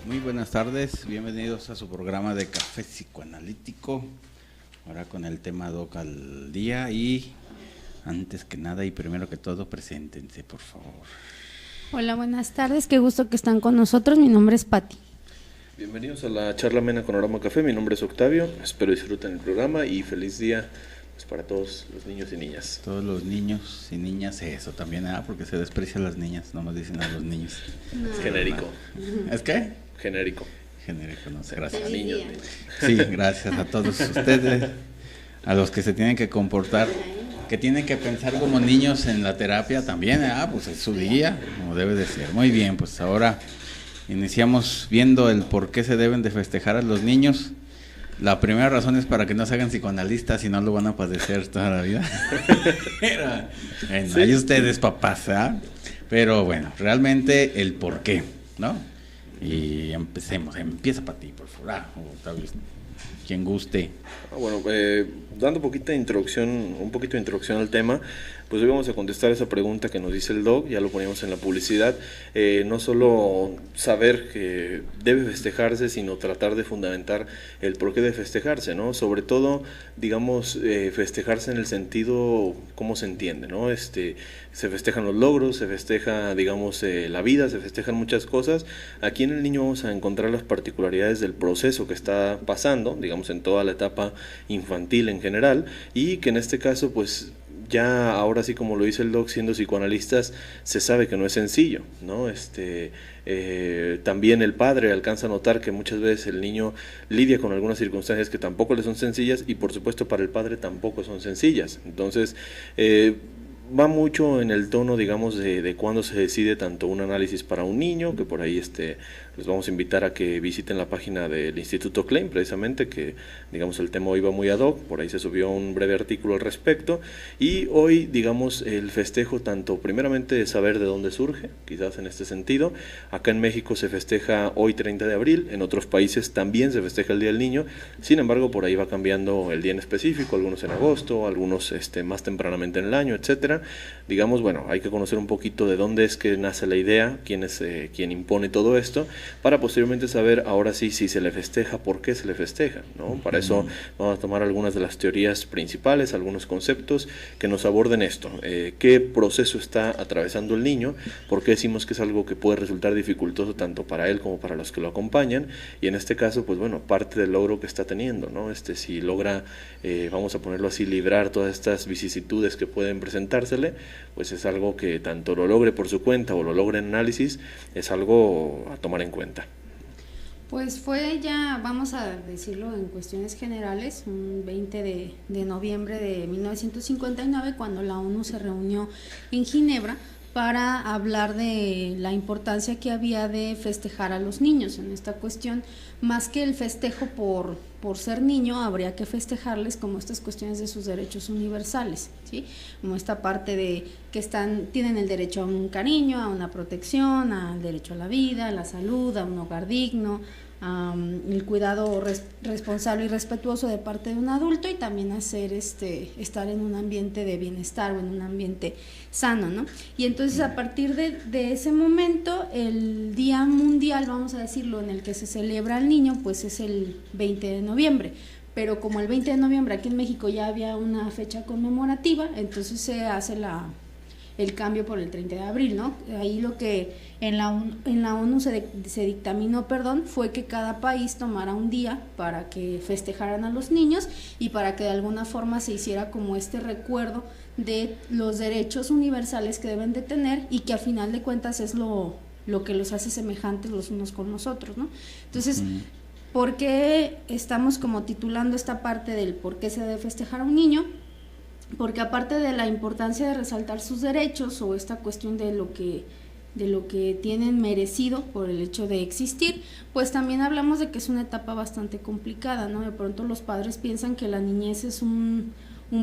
Muy buenas tardes, bienvenidos a su programa de Café Psicoanalítico, ahora con el tema Doc al día. Y antes que nada y primero que todo, preséntense, por favor. Hola, buenas tardes, qué gusto que están con nosotros, mi nombre es Patti. Bienvenidos a la charla amena con Aroma Café, mi nombre es Octavio, espero disfruten el programa y feliz día pues, para todos los niños y niñas. Todos los niños y niñas, eso también, porque se desprecia a las niñas, no nos dicen a los niños. No. Es genérico. ¿Es qué? Genérico. Genérico, no sé, gracias. A niños. Sí, gracias a todos ustedes, a los que se tienen que comportar, que tienen que pensar como niños en la terapia también, pues es su día, como debe de ser. Muy bien, pues ahora iniciamos viendo el por qué se deben de festejar a los niños. La primera razón es para que no se hagan psicoanalistas y no lo van a padecer toda la vida. Bueno, sí. Hay ustedes papás, pero bueno, realmente el por qué, ¿no? Y empecemos, empieza para ti, por favor, Octavio, quien guste. Bueno, dando un poquito de introducción al tema, pues hoy vamos a contestar esa pregunta que nos dice el Doc, ya lo poníamos en la publicidad, no solo saber que debe festejarse, sino tratar de fundamentar el porqué de festejarse, ¿no? Sobre todo, digamos, festejarse en el sentido, ¿cómo se entiende, no? Se festejan los logros, se festeja, digamos, la vida, se festejan muchas cosas. Aquí en el niño vamos a encontrar las particularidades del proceso que está pasando, digamos, en toda la etapa infantil en general, y que en este caso, pues, ya ahora sí, como lo dice el Doc, siendo psicoanalistas, se sabe que no es sencillo, ¿no? También el padre alcanza a notar que muchas veces el niño lidia con algunas circunstancias que tampoco le son sencillas y por supuesto para el padre tampoco son sencillas. Entonces, va mucho en el tono, digamos, de cuándo se decide tanto un análisis para un niño, que por ahí les vamos a invitar a que visiten la página del Instituto Klein, precisamente, que digamos el tema hoy va muy ad hoc, por ahí se subió un breve artículo al respecto, y hoy, digamos, el festejo tanto primeramente de saber de dónde surge, quizás en este sentido. Acá en México se festeja hoy 30 de abril, en otros países también se festeja el Día del Niño, sin embargo por ahí va cambiando el día en específico, algunos en agosto, algunos más tempranamente en el año, etcétera. Digamos, bueno, hay que conocer un poquito de dónde es que nace la idea, quién es quien impone todo esto, para posteriormente saber ahora sí si se le festeja, por qué se le festeja, ¿no? Para eso vamos a tomar algunas de las teorías principales, algunos conceptos que nos aborden esto, qué proceso está atravesando el niño, por qué decimos que es algo que puede resultar dificultoso tanto para él como para los que lo acompañan, y en este caso, pues bueno, parte del logro que está teniendo, ¿no? Si logra, vamos a ponerlo así, librar todas estas vicisitudes que pueden presentársele, pues es algo que tanto lo logre por su cuenta o lo logre en análisis, es algo a tomar en cuenta. Pues fue ya, vamos a decirlo en cuestiones generales, un 20 de noviembre de 1959, cuando la ONU se reunió en Ginebra para hablar de la importancia que había de festejar a los niños en esta cuestión. Más que el festejo por ser niño, habría que festejarles como estas cuestiones de sus derechos universales, ¿sí? Como esta parte de que tienen el derecho a un cariño, a una protección, al derecho a la vida, a la salud, a un hogar digno, el cuidado responsable y respetuoso de parte de un adulto, y también hacer estar en un ambiente de bienestar o en un ambiente sano, ¿no? Y entonces a partir de ese momento, el día mundial, vamos a decirlo, en el que se celebra al niño, pues es el 20 de noviembre. Pero como el 20 de noviembre aquí en México ya había una fecha conmemorativa, entonces se hace el cambio por el 30 de abril, ¿no? Ahí lo que en la ONU se dictaminó, fue que cada país tomara un día para que festejaran a los niños y para que de alguna forma se hiciera como este recuerdo de los derechos universales que deben de tener y que a final de cuentas es lo que los hace semejantes los unos con los otros, ¿no? Entonces, ¿por qué estamos como titulando esta parte del por qué se debe festejar a un niño? Porque aparte de la importancia de resaltar sus derechos o esta cuestión de lo que tienen merecido por el hecho de existir, pues también hablamos de que es una etapa bastante complicada, ¿no? De pronto los padres piensan que la niñez es un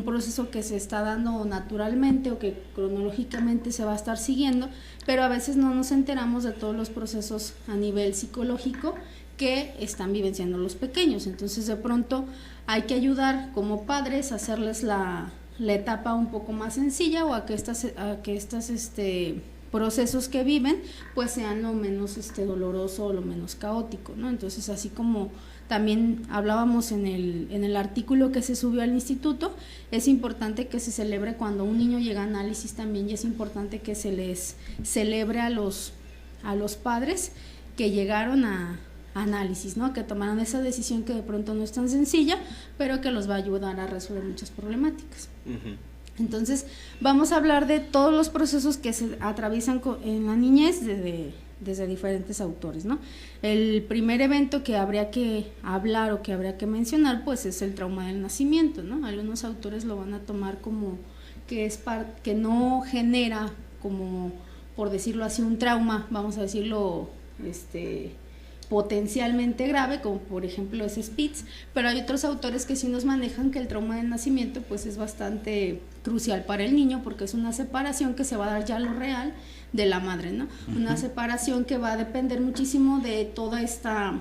proceso que se está dando naturalmente o que cronológicamente se va a estar siguiendo, pero a veces no nos enteramos de todos los procesos a nivel psicológico que están vivenciando los pequeños. Entonces de pronto hay que ayudar como padres a hacerles la etapa un poco más sencilla, o a que estas procesos que viven pues sean lo menos doloroso o lo menos caótico, ¿no? Entonces, así como también hablábamos en el artículo que se subió al instituto, es importante que se celebre cuando un niño llega a análisis también, y es importante que se les celebre a los padres que llegaron a análisis, ¿no? Que tomaron esa decisión que de pronto no es tan sencilla, pero que los va a ayudar a resolver muchas problemáticas. Uh-huh. Entonces, vamos a hablar de todos los procesos que se atraviesan en la niñez desde diferentes autores, ¿no? El primer evento que habría que hablar o que habría que mencionar, pues es el trauma del nacimiento, ¿no? Algunos autores lo van a tomar como que que no genera, como por decirlo así, un trauma, vamos a decirlo, potencialmente grave, como por ejemplo es Spitz, pero hay otros autores que sí nos manejan que el trauma del nacimiento pues es bastante crucial para el niño, porque es una separación que se va a dar ya lo real de la madre, ¿no? Uh-huh. Una separación que va a depender muchísimo de toda esta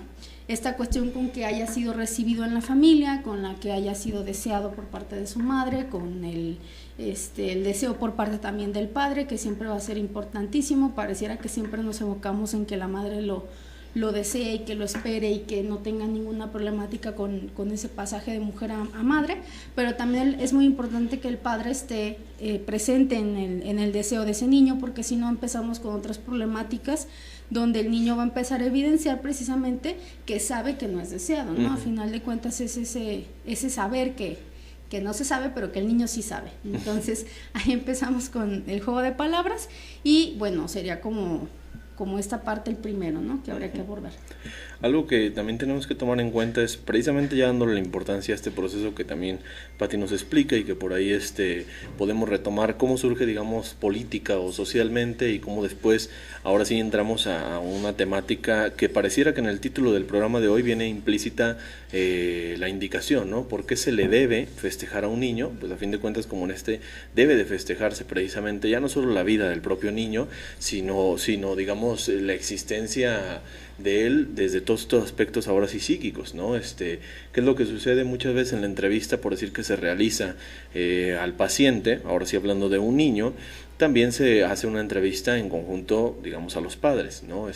cuestión con que haya sido recibido en la familia, con la que haya sido deseado por parte de su madre, con el deseo por parte también del padre, que siempre va a ser importantísimo. Pareciera que siempre nos evocamos en que la madre lo desee y que lo espere y que no tenga ninguna problemática con ese pasaje de mujer a madre, pero también es muy importante que el padre esté presente en el deseo de ese niño, porque si no empezamos con otras problemáticas donde el niño va a empezar a evidenciar precisamente que sabe que no es deseado, ¿no? Uh-huh. A final de cuentas es ese saber que no se sabe, pero que el niño sí sabe. Entonces ahí empezamos con el juego de palabras y bueno, sería como esta parte el primero, ¿no? Que habría que abordar. Algo que también tenemos que tomar en cuenta es precisamente ya dándole la importancia a este proceso que también Pati nos explica y que por ahí podemos retomar cómo surge, digamos, política o socialmente y cómo después, ahora sí entramos a una temática que pareciera que en el título del programa de hoy viene implícita la indicación, ¿no? ¿Por qué se le debe festejar a un niño? Pues a fin de cuentas, como en debe de festejarse precisamente ya no solo la vida del propio niño, sino digamos, la existencia de él desde todos estos aspectos ahora sí psíquicos, ¿no? ¿Qué es lo que sucede muchas veces en la entrevista, por decir que se realiza al paciente, ahora sí hablando de un niño? También se hace una entrevista en conjunto, digamos, a los padres, ¿no?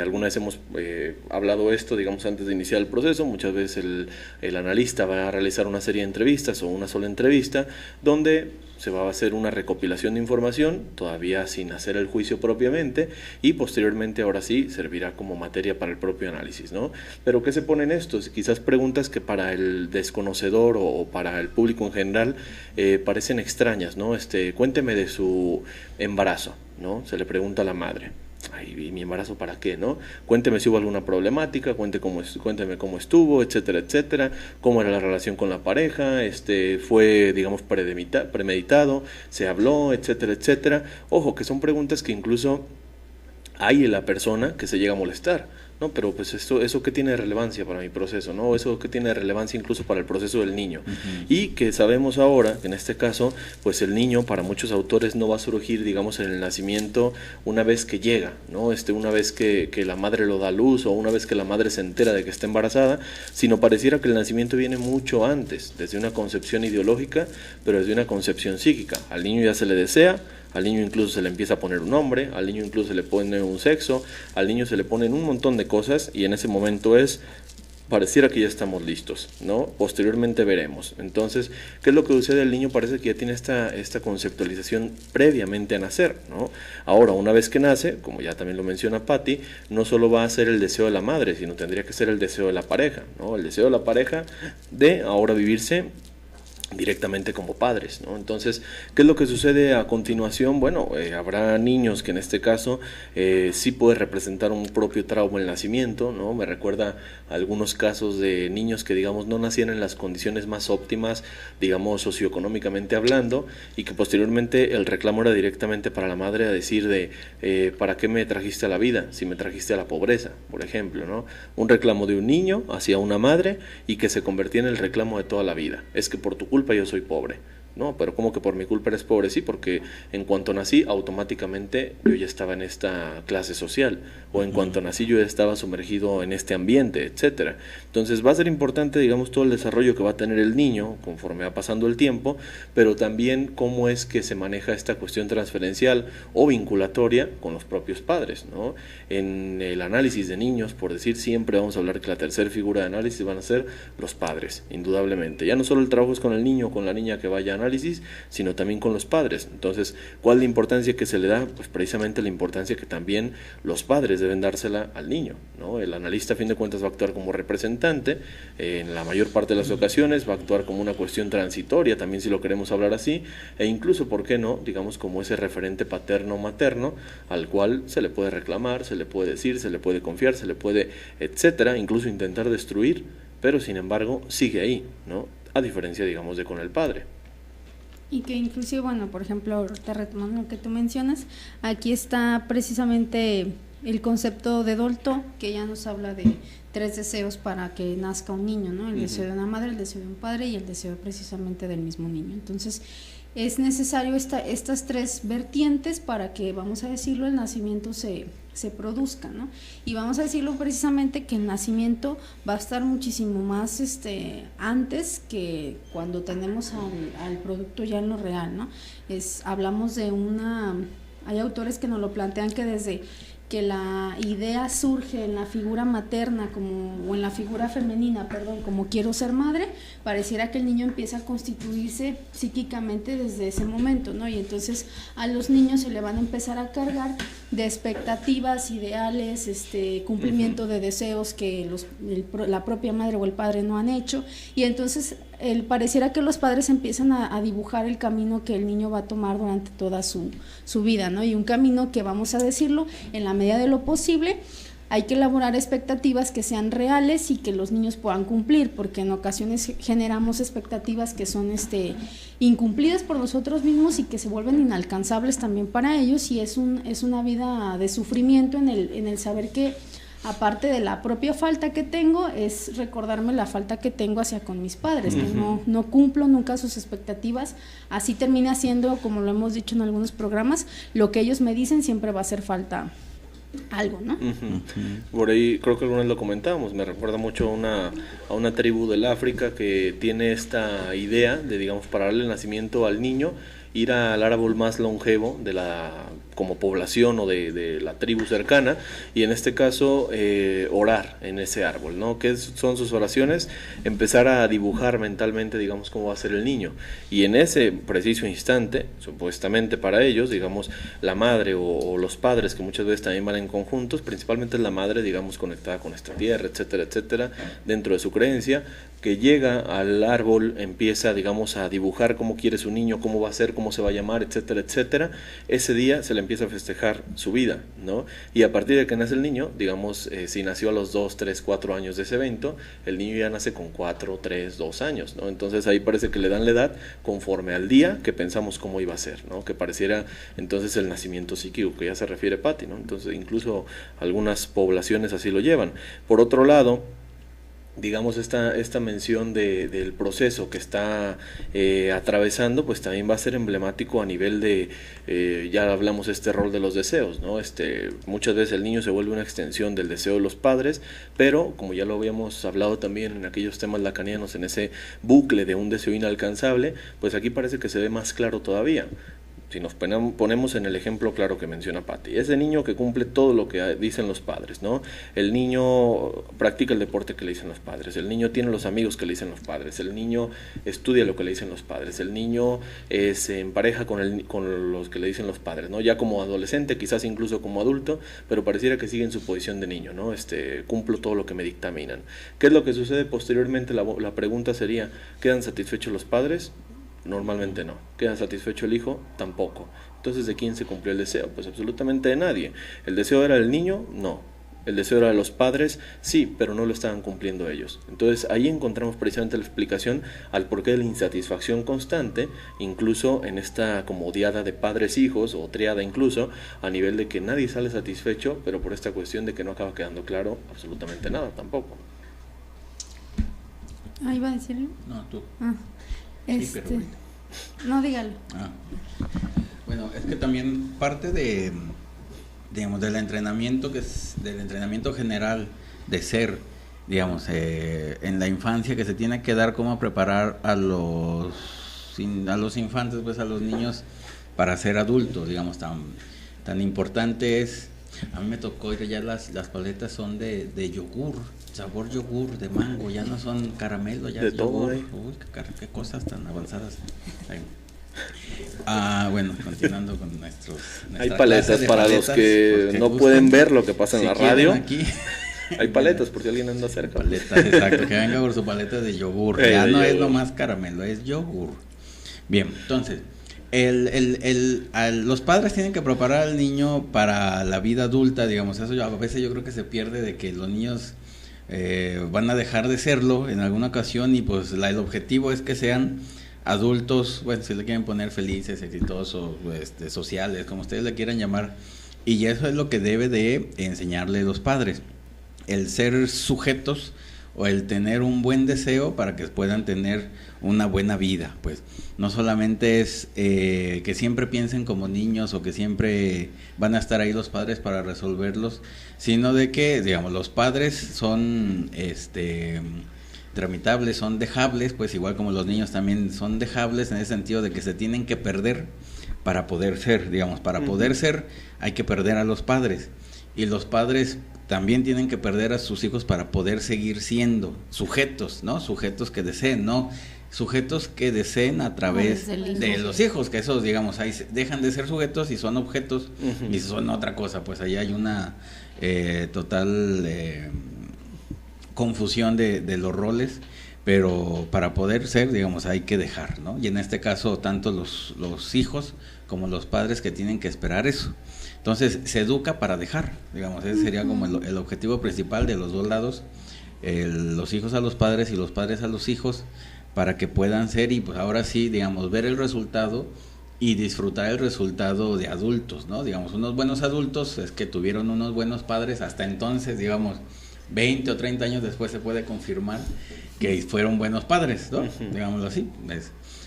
Alguna vez hemos hablado esto, digamos, antes de iniciar el proceso. Muchas veces el analista va a realizar una serie de entrevistas o una sola entrevista donde se va a hacer una recopilación de información, todavía sin hacer el juicio propiamente, y posteriormente ahora sí servirá como materia para el propio análisis, ¿no? Pero ¿qué se pone en esto? Quizás preguntas que para el desconocedor o para el público en general parecen extrañas, ¿no? Cuénteme de su embarazo, ¿no? Se le pregunta a la madre. Ay, ¿mi embarazo para qué, no? Cuénteme si hubo alguna problemática, cuénteme cómo estuvo, etcétera, etcétera, cómo era la relación con la pareja, fue, digamos, premeditado, se habló, etcétera, etcétera. Ojo, que son preguntas que incluso hay en la persona que se llega a molestar, ¿no? Pero pues eso ¿qué tiene de relevancia para mi proceso, ¿no? Eso ¿qué tiene de relevancia incluso para el proceso del niño? Uh-huh. Y que sabemos ahora, que en este caso, pues el niño para muchos autores no va a surgir, digamos, en el nacimiento una vez que llega, ¿no? Una vez que la madre lo da a luz o una vez que la madre se entera de que está embarazada, sino pareciera que el nacimiento viene mucho antes, desde una concepción ideológica, pero desde una concepción psíquica. Al niño ya se le desea, al niño incluso se le empieza a poner un nombre, al niño incluso se le pone un sexo, al niño se le ponen un montón de cosas y en ese momento pareciera que ya estamos listos, ¿no? Posteriormente veremos. Entonces, ¿qué es lo que sucede? El niño parece que ya tiene esta conceptualización previamente a nacer, ¿no? Ahora, una vez que nace, como ya también lo menciona Pati, no solo va a ser el deseo de la madre, sino tendría que ser el deseo de la pareja, ¿no? El deseo de la pareja de ahora vivirse directamente como padres, ¿no? Entonces, ¿qué es lo que sucede a continuación? Bueno, habrá niños que en este caso sí puede representar un propio trauma el nacimiento, ¿no? Me recuerda a algunos casos de niños que, digamos, no nacían en las condiciones más óptimas, digamos, socioeconómicamente hablando, y que posteriormente el reclamo era directamente para la madre a decir ¿para qué me trajiste a la vida si me trajiste a la pobreza? Por ejemplo, ¿no? Un reclamo de un niño hacia una madre y que se convertía en el reclamo de toda la vida. Es que por tu culpa yo soy pobre, No, pero ¿cómo que por mi culpa eres pobre? Sí, porque en cuanto nací, automáticamente yo ya estaba en esta clase social, o en cuanto nací yo ya estaba sumergido en este ambiente, etcétera. Entonces va a ser importante, digamos, todo el desarrollo que va a tener el niño conforme va pasando el tiempo, pero también cómo es que se maneja esta cuestión transferencial o vinculatoria con los propios padres, ¿no? En el análisis de niños, por decir, siempre vamos a hablar que la tercera figura de análisis van a ser los padres, indudablemente. Ya no solo el trabajo es con el niño o con la niña que vaya a análisis, sino también con los padres. Entonces, ¿cuál es la importancia que se le da? Pues precisamente la importancia que también los padres deben dársela al niño, ¿no? El analista a fin de cuentas va a actuar como representante, en la mayor parte de las ocasiones va a actuar como una cuestión transitoria, también si lo queremos hablar así, e incluso, ¿por qué no?, digamos como ese referente paterno o materno, al cual se le puede reclamar, se le puede decir, se le puede confiar, se le puede, etcétera, incluso intentar destruir, pero sin embargo sigue ahí, ¿no? A diferencia, digamos, de con el padre. Y que inclusive, bueno, por ejemplo, te retomando lo que tú mencionas, aquí está precisamente el concepto de Dolto, que ya nos habla de 3 deseos para que nazca un niño, ¿no? El deseo de una madre, el deseo de un padre y el deseo precisamente del mismo niño. Entonces, es necesario estas 3 vertientes para que, vamos a decirlo, el nacimiento se produzca, ¿no? Y vamos a decirlo precisamente que el nacimiento va a estar muchísimo más antes que cuando tenemos al producto ya en lo real, ¿no? Hablamos de hay autores que nos lo plantean que desde que la idea surge en la figura materna o en la figura femenina, como quiero ser madre, pareciera que el niño empieza a constituirse psíquicamente desde ese momento, ¿no? Y entonces a los niños se le van a empezar a cargar de expectativas, ideales, cumplimiento de deseos que la propia madre o el padre no han hecho, y entonces pareciera que los padres empiezan a dibujar el camino que el niño va a tomar durante toda su vida, ¿no? Y un camino que, vamos a decirlo, en la medida de lo posible, hay que elaborar expectativas que sean reales y que los niños puedan cumplir, porque en ocasiones generamos expectativas que son incumplidas por nosotros mismos y que se vuelven inalcanzables también para ellos, y es una vida de sufrimiento en el saber que, aparte de la propia falta que tengo, es recordarme la falta que tengo hacia con mis padres, que no cumplo nunca sus expectativas, así termina siendo, como lo hemos dicho en algunos programas, lo que ellos me dicen siempre va a hacer falta algo, ¿no? Por ahí creo que alguna vez lo comentábamos, me recuerda mucho a una tribu del África que tiene esta idea de, digamos, para darle el nacimiento al niño, ir al árbol más longevo de como población o de la tribu cercana, y en este caso orar en ese árbol, ¿no? ¿Qué son sus oraciones? Empezar a dibujar mentalmente, digamos, cómo va a ser el niño, y en ese preciso instante, supuestamente para ellos, digamos, la madre o los padres, que muchas veces también van en conjuntos, principalmente es la madre, digamos, conectada con esta tierra, etcétera, etcétera, dentro de su creencia, que llega al árbol, empieza, digamos, a dibujar cómo quiere su niño, cómo va a ser, cómo se va a llamar, etcétera, etcétera. Ese día se le empieza a festejar su vida, ¿no? Y a partir de que nace el niño, digamos, si nació a los 2, 3, 4 años de ese evento, el niño ya nace con 4, 3, 2 años, ¿no? Entonces ahí parece que le dan la edad conforme al día que pensamos cómo iba a ser, ¿no? Que pareciera entonces el nacimiento psíquico, que ya se refiere Patti, ¿no? Entonces incluso algunas poblaciones así lo llevan. Por otro lado, digamos, esta mención del proceso que está atravesando, pues también va a ser emblemático a nivel de, ya hablamos rol de los deseos, ¿no? Muchas veces el niño se vuelve una extensión del deseo de los padres, pero como ya lo habíamos hablado también en aquellos temas lacanianos, en ese bucle de un deseo inalcanzable, pues aquí parece que se ve más claro todavía. Si nos ponemos en el ejemplo claro que menciona Patti, ese niño que cumple todo lo que dicen los padres, ¿no? El niño practica el deporte que le dicen los padres, el niño tiene los amigos que le dicen los padres, el niño estudia lo que le dicen los padres, el niño se empareja con los que le dicen los padres, ¿no? Ya como adolescente, quizás incluso como adulto, pero pareciera que sigue en su posición de niño, ¿no? Cumplo todo lo que me dictaminan. ¿Qué es lo que sucede posteriormente? La pregunta sería, ¿quedan satisfechos los padres? Normalmente no. ¿Queda satisfecho el hijo? Tampoco. Entonces, ¿de quién se cumplió el deseo? Pues absolutamente de nadie. ¿El deseo era del niño? No. ¿El deseo era de los padres? Sí, pero no lo estaban cumpliendo ellos. Entonces, ahí encontramos precisamente la explicación al porqué de la insatisfacción constante, incluso en esta como diada de padres-hijos, o triada incluso, a nivel de que nadie sale satisfecho, pero por esta cuestión de que no acaba quedando claro absolutamente nada tampoco. ¿Iba a decirlo? No, tú. Ah. Sí, pero ahorita. No, dígalo. Bueno, es que también parte de, digamos, del entrenamiento del entrenamiento general de ser, digamos, en la infancia, que se tiene que dar cómo preparar a los infantes, pues a los niños para ser adultos, digamos, tan importante es. A mí me tocó ir, ya las paletas son de yogur, sabor yogur, de mango, ya no son caramelo, ya de es todo, yogur. Uy, qué cosas tan avanzadas. Bueno, continuando con hay paletas para los que no pueden ver lo que pasa en la radio. Aquí, hay paletas por si alguien anda cerca. Paletas, exacto, que venga por su paleta de yogur. Ya no es nomás caramelo, es yogur. Bien, entonces, los padres tienen que preparar al niño para la vida adulta, digamos. Eso a veces yo creo que se pierde, de que los niños van a dejar de serlo en alguna ocasión, y pues el objetivo es que sean adultos, bueno, si le quieren poner felices, exitosos, sociales, como ustedes le quieran llamar, y eso es lo que debe de enseñarle los padres, el ser sujetos o el tener un buen deseo para que puedan tener una buena vida. Pues no solamente es que siempre piensen como niños o que siempre van a estar ahí los padres para resolverlos, sino de que, digamos, los padres son tramitables, son dejables, pues igual como los niños también son dejables, en ese sentido de que se tienen que perder para poder ser, digamos, para poder ser hay que perder a los padres, y los padres también tienen que perder a sus hijos para poder seguir siendo sujetos, ¿no? Sujetos que deseen, ¿no? Sujetos que deseen a través de los hijos, que esos, digamos, ahí dejan de ser sujetos y son objetos, y son otra cosa, pues ahí hay una total confusión de los roles, pero para poder ser, digamos, hay que dejar, ¿no? Y en este caso, tanto los hijos como los padres que tienen que esperar eso. Entonces, se educa para dejar, digamos, ese sería como el objetivo principal de los dos lados, los hijos a los padres y los padres a los hijos, para que puedan ser, y pues ahora sí, digamos, ver el resultado y disfrutar el resultado de adultos, ¿no? Digamos, unos buenos adultos es que tuvieron unos buenos padres, hasta entonces, digamos, 20 o 30 años después se puede confirmar que fueron buenos padres, ¿no? Digámoslo así,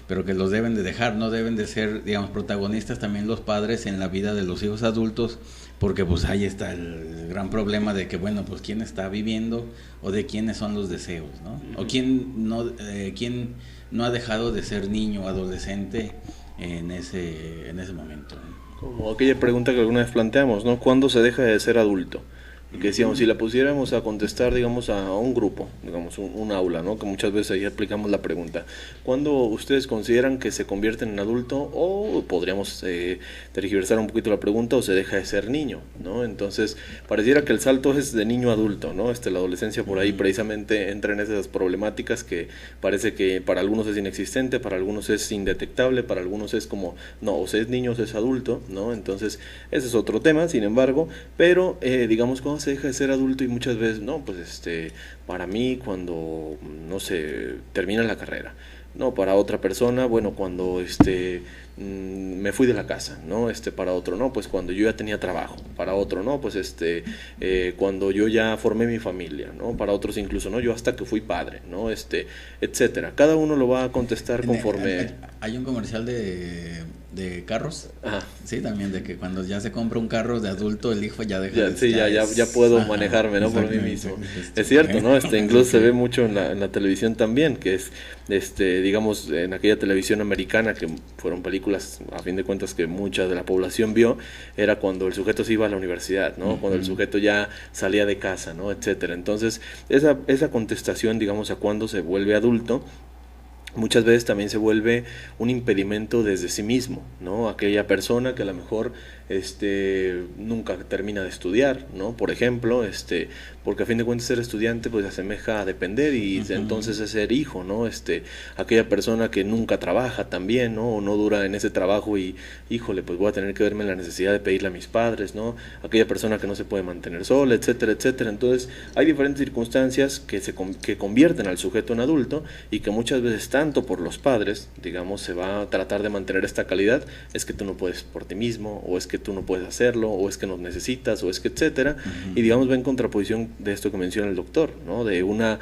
pero que los deben de dejar, no deben de ser, digamos, protagonistas también los padres en la vida de los hijos adultos, porque pues ahí está el gran problema de que, bueno, pues quién está viviendo o de quiénes son los deseos, ¿no? O quién no ha dejado de ser niño o adolescente en ese momento, ¿no? Como aquella pregunta que alguna vez planteamos, ¿no? ¿Cuándo se deja de ser adulto? Y que decíamos, si la pusiéramos a contestar, digamos, a un grupo, digamos, un aula, ¿no? Que muchas veces ahí aplicamos la pregunta, ¿cuándo ustedes consideran que se convierten en adulto? O podríamos tergiversar un poquito la pregunta, o se deja de ser niño, ¿no? Entonces, pareciera que el salto es de niño a adulto, ¿no? La adolescencia por ahí precisamente entra en esas problemáticas que parece que para algunos es inexistente, para algunos es indetectable, para algunos es como, no, o se es niño o se es adulto, ¿no? Entonces, ese es otro tema, sin embargo, pero digamos, cuando se deja de ser adulto, y muchas veces, no, pues para mí cuando, no sé, termina la carrera, no, para otra persona, bueno, cuando me fui de la casa, ¿no? Para otro, no, pues cuando yo ya tenía trabajo, para otro, no, pues cuando yo ya formé mi familia, ¿no? Para otros incluso, no, yo hasta que fui padre, ¿no? Etcétera. Cada uno lo va a contestar conforme. Hay un comercial de carros. Ajá. Sí, también, de que cuando ya se compra un carro de adulto, el hijo ya deja de... Sí, ya puedo manejarme, ¿no? Por mí mismo. Es cierto, ¿no? Incluso se ve mucho en la televisión también, que es, digamos, en aquella televisión americana, que fueron películas, a fin de cuentas, que mucha de la población vio, era cuando el sujeto se iba a la universidad, ¿no? Cuando el sujeto ya salía de casa, ¿no? Etcétera. Entonces, esa contestación, digamos, a cuando se vuelve adulto, muchas veces también se vuelve un impedimento desde sí mismo, ¿no? Aquella persona que a lo mejor nunca termina de estudiar, ¿no? Por ejemplo, porque a fin de cuentas ser estudiante pues se asemeja a depender, y entonces es ser hijo, ¿no? Aquella persona que nunca trabaja también, ¿no? O no dura en ese trabajo y, híjole, pues voy a tener que verme en la necesidad de pedirle a mis padres, ¿no? Aquella persona que no se puede mantener sola, etcétera, etcétera. Entonces, hay diferentes circunstancias que convierten al sujeto en adulto, y que muchas veces, tanto por los padres, digamos, se va a tratar de mantener esta calidad, es que tú no puedes por ti mismo, o es que tú no puedes hacerlo, o es que nos necesitas, o es que etcétera, y digamos va en contraposición de esto que menciona el doctor, ¿no? De una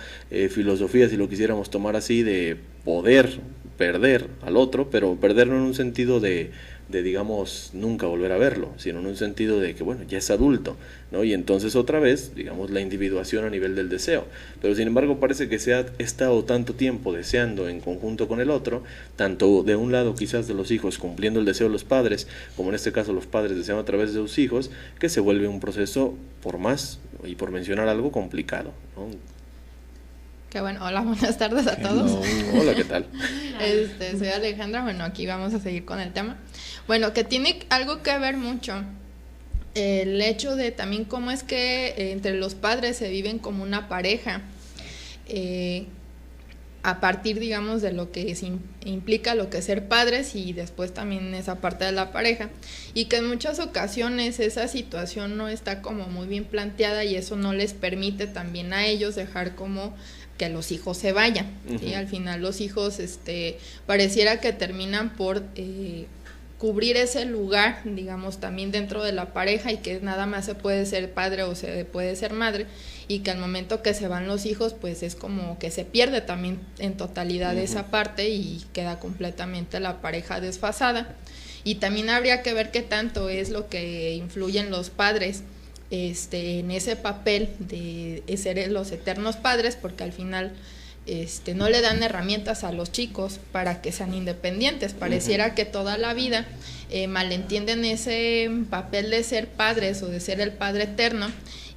filosofía, si lo quisiéramos tomar así, de poder perder al otro, pero perderlo en un sentido de digamos, nunca volver a verlo, sino en un sentido de que, bueno, ya es adulto, ¿no? Y entonces otra vez, digamos, la individuación a nivel del deseo. Pero sin embargo parece que se ha estado tanto tiempo deseando en conjunto con el otro, tanto de un lado quizás de los hijos cumpliendo el deseo de los padres, como en este caso los padres desean a través de sus hijos, que se vuelve un proceso, por más, y por mencionar algo, complicado, ¿no? Qué bueno, hola, buenas tardes a todos. Hola, ¿qué tal? Soy Alejandra, bueno, aquí vamos a seguir con el tema. Bueno, que tiene algo que ver mucho el hecho de también cómo es que entre los padres se viven como una pareja, a partir, digamos, de lo que implica lo que es ser padres y después también esa parte de la pareja, y que en muchas ocasiones esa situación no está como muy bien planteada y eso no les permite también a ellos dejar como que los hijos se vayan, ¿sí? Uh-huh. Al final los hijos pareciera que terminan por cubrir ese lugar, digamos, también dentro de la pareja, y que nada más se puede ser padre o se puede ser madre, y que al momento que se van los hijos pues es como que se pierde también en totalidad esa parte y queda completamente la pareja desfasada. Y también habría que ver qué tanto es lo que influyen los padres en ese papel de ser los eternos padres, porque al final no le dan herramientas a los chicos para que sean independientes. Pareciera que toda la vida malentienden ese papel de ser padres o de ser el padre eterno,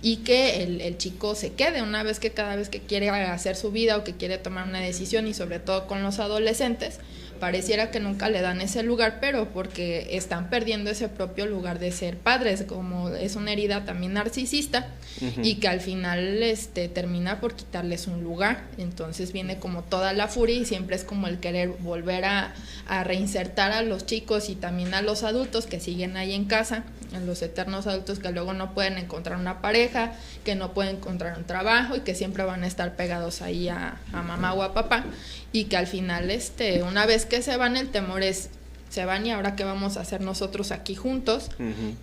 y que el chico se quede una vez que cada vez que quiere hacer su vida o que quiere tomar una decisión, y sobre todo con los adolescentes, pareciera que nunca le dan ese lugar, pero porque están perdiendo ese propio lugar de ser padres, como es una herida también narcisista, y que al final termina por quitarles un lugar. Entonces viene como toda la furia y siempre es como el querer volver a reinsertar a los chicos y también a los adultos que siguen ahí en casa, a los eternos adultos que luego no pueden encontrar una pareja, que no pueden encontrar un trabajo y que siempre van a estar pegados ahí a mamá o a papá, y que al final una vez que se van, el temor es, se van y ahora qué vamos a hacer nosotros aquí juntos.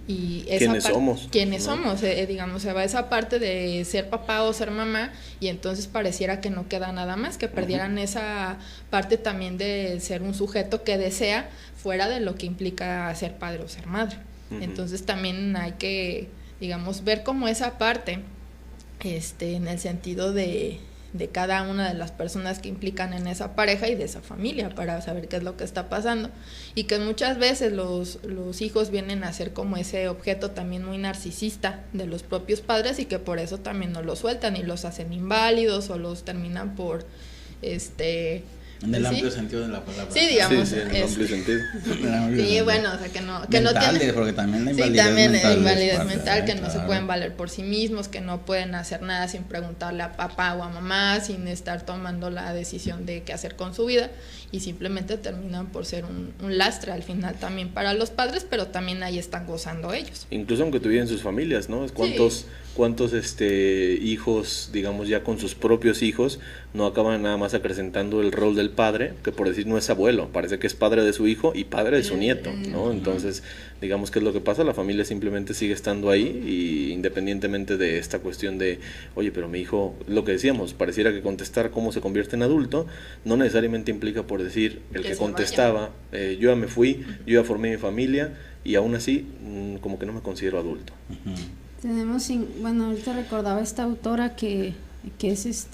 Y ¿quiénes somos? ¿Quiénes somos? Digamos, se va esa parte de ser papá o ser mamá, y entonces pareciera que no queda nada más, que perdieran esa parte también de ser un sujeto que desea, fuera de lo que implica ser padre o ser madre. Entonces también hay que, digamos, ver como esa parte, en el sentido de cada una de las personas que implican en esa pareja y de esa familia, para saber qué es lo que está pasando, y que muchas veces los hijos vienen a ser como ese objeto también muy narcisista de los propios padres, y que por eso también no los sueltan y los hacen inválidos o los terminan por en el amplio sentido de la palabra. Sí, digamos. Sí, en el amplio sentido. Sí, bueno, o sea, que no tienen, porque también la invalidez mental, que no se pueden valer por sí mismos, que no pueden hacer nada sin preguntarle a papá o a mamá, sin estar tomando la decisión de qué hacer con su vida, y simplemente terminan por ser un lastre al final también para los padres, pero también ahí están gozando ellos. Incluso aunque tuvieran sus familias, ¿no? ¿Cuántos hijos, digamos, ya con sus propios hijos, no acaban nada más acrecentando el rol del padre, que por decir no es abuelo, parece que es padre de su hijo y padre de su nieto, ¿no? Entonces, digamos, ¿qué es lo que pasa? La familia simplemente sigue estando ahí, y independientemente de esta cuestión de, oye, pero mi hijo, lo que decíamos, pareciera que contestar cómo se convierte en adulto no necesariamente implica por decir el que contestaba, yo ya me fui, yo ya formé mi familia, y aún así como que no me considero adulto. Tenemos, bueno, ahorita recordaba esta autora que es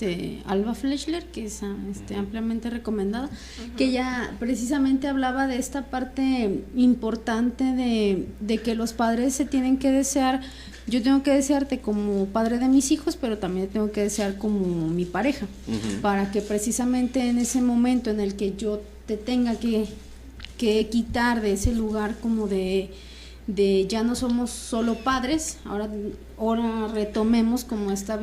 Alba Flechler, que es ampliamente recomendada, que ella precisamente hablaba de esta parte importante de que los padres se tienen que desear. Yo tengo que desearte como padre de mis hijos, pero también tengo que desear como mi pareja, para que precisamente en ese momento en el que yo te tenga que quitar de ese lugar como de ya no somos solo padres, ahora retomemos como esta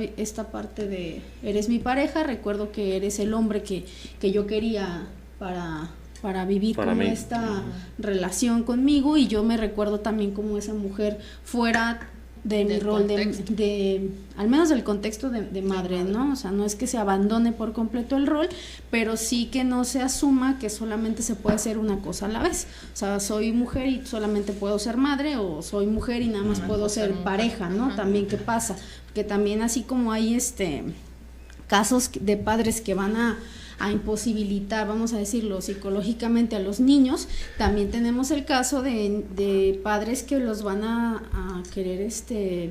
parte de eres mi pareja, recuerdo que eres el hombre que yo quería para vivir como esta relación conmigo, y yo me recuerdo también como esa mujer fuera de mi rol de al menos del contexto de madre, ¿no? O sea, no es que se abandone por completo el rol, pero sí que no se asuma que solamente se puede hacer una cosa a la vez. O sea, soy mujer y solamente puedo ser madre, o soy mujer y nada más puedo ser pareja, ¿no? También, ¿qué pasa? Que también así como hay casos de padres que van a a imposibilitar, vamos a decirlo, psicológicamente a los niños. También tenemos el caso de padres que los van a querer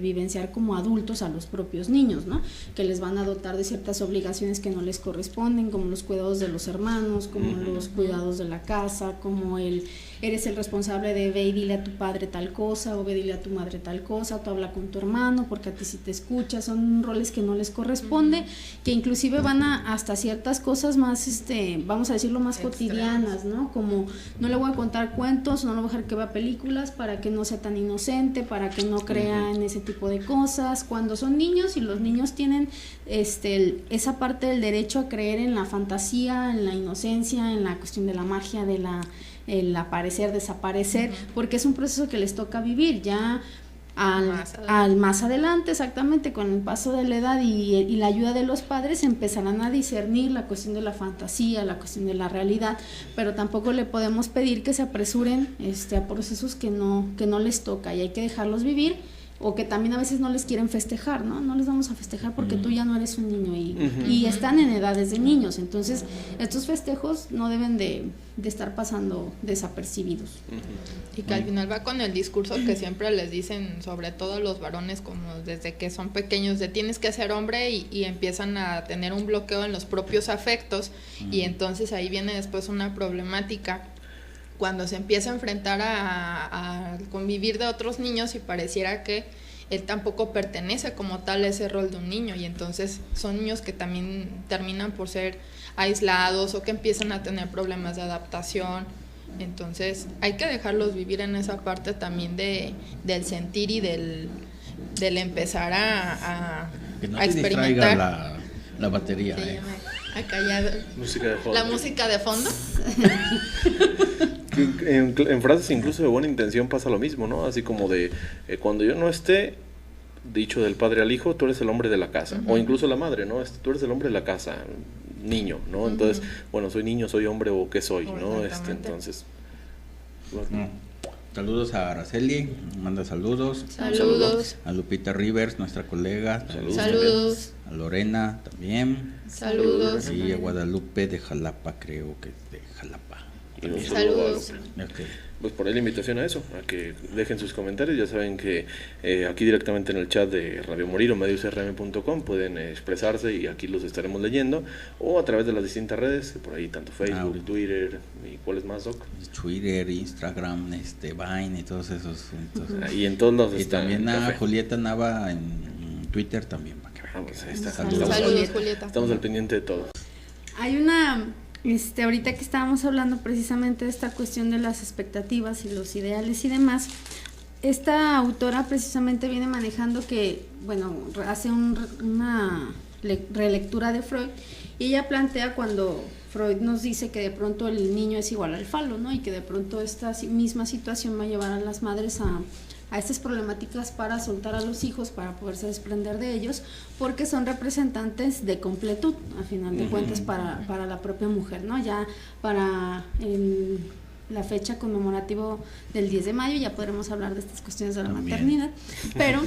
vivenciar como adultos a los propios niños, ¿no? Que les van a dotar de ciertas obligaciones que no les corresponden, como los cuidados de los hermanos, como los cuidados de la casa, como eres el responsable de ve y dile a tu padre tal cosa, o ve y dile a tu madre tal cosa, tú habla con tu hermano porque a ti sí te escucha. Son roles que no les corresponde, que inclusive van hasta ciertas cosas más, vamos a decirlo, más cotidianas, ¿no? Como no le voy a contar cuentos, no le voy a dejar que vea películas para que no sea tan inocente, para que no crea en ese tipo de cosas. Cuando son niños y los niños tienen esa parte del derecho a creer en la fantasía, en la inocencia, en la cuestión de la magia, el aparecer, desaparecer, porque es un proceso que les toca vivir ya al más adelante, exactamente, con el paso de la edad y la ayuda de los padres empezarán a discernir la cuestión de la fantasía, la cuestión de la realidad, pero tampoco le podemos pedir que se apresuren a procesos que no les toca, y hay que dejarlos vivir, o que también a veces no les quieren festejar, ¿no? No les vamos a festejar porque tú ya no eres un niño y están en edades de niños, entonces estos festejos no deben de estar pasando desapercibidos. Y que al final va con el discurso que siempre les dicen, sobre todo los varones, como desde que son pequeños, de tienes que ser hombre, y empiezan a tener un bloqueo en los propios afectos, y entonces ahí viene después una problemática cuando se empieza a enfrentar a convivir de otros niños y pareciera que él tampoco pertenece como tal a ese rol de un niño, y entonces son niños que también terminan por ser aislados o que empiezan a tener problemas de adaptación. Entonces hay que dejarlos vivir en esa parte también del sentir y del empezar a que no experimentar. Te distraiga la batería. Acá ya la música de fondo. En frases incluso de buena intención pasa lo mismo, ¿no? Así como de cuando yo no esté, dicho del padre al hijo, tú eres el hombre de la casa, o incluso la madre, ¿no? Tú eres el hombre de la casa, niño, ¿no? Entonces, bueno, soy niño, soy hombre, o qué soy, ¿no? Entonces, saludos a Araceli, manda saludos. Saludos. A Lupita Rivers, nuestra colega. Saludos. A Lorena también. Saludos. Y a Guadalupe de Jalapa, creo que es de Jalapa. Saludos. Okay. Pues por ahí la invitación a eso, a que dejen sus comentarios. Ya saben que aquí directamente en el chat de Radio Morir o mediosrm.com pueden expresarse y aquí los estaremos leyendo, o a través de las distintas redes, por ahí tanto Facebook, Twitter, y ¿cuál es más, Doc? Twitter, Instagram, Vine y todos esos. Entonces, y en todos los y también a Julieta Nava en Twitter también, para que vean. Pues ahí está. Saludos, Julieta. Estamos al pendiente de todo. Hay una... ahorita que estábamos hablando precisamente de esta cuestión de las expectativas y los ideales y demás, esta autora precisamente viene manejando que, bueno, hace una relectura de Freud, y ella plantea cuando Freud nos dice que de pronto el niño es igual al falo, ¿no? Y que de pronto esta misma situación va a llevar a las madres a estas problemáticas para soltar a los hijos, para poderse desprender de ellos, porque son representantes de completud, a final de cuentas, para la propia mujer, ¿no? Ya para la fecha conmemorativa del 10 de mayo ya podremos hablar de estas cuestiones de la maternidad, pero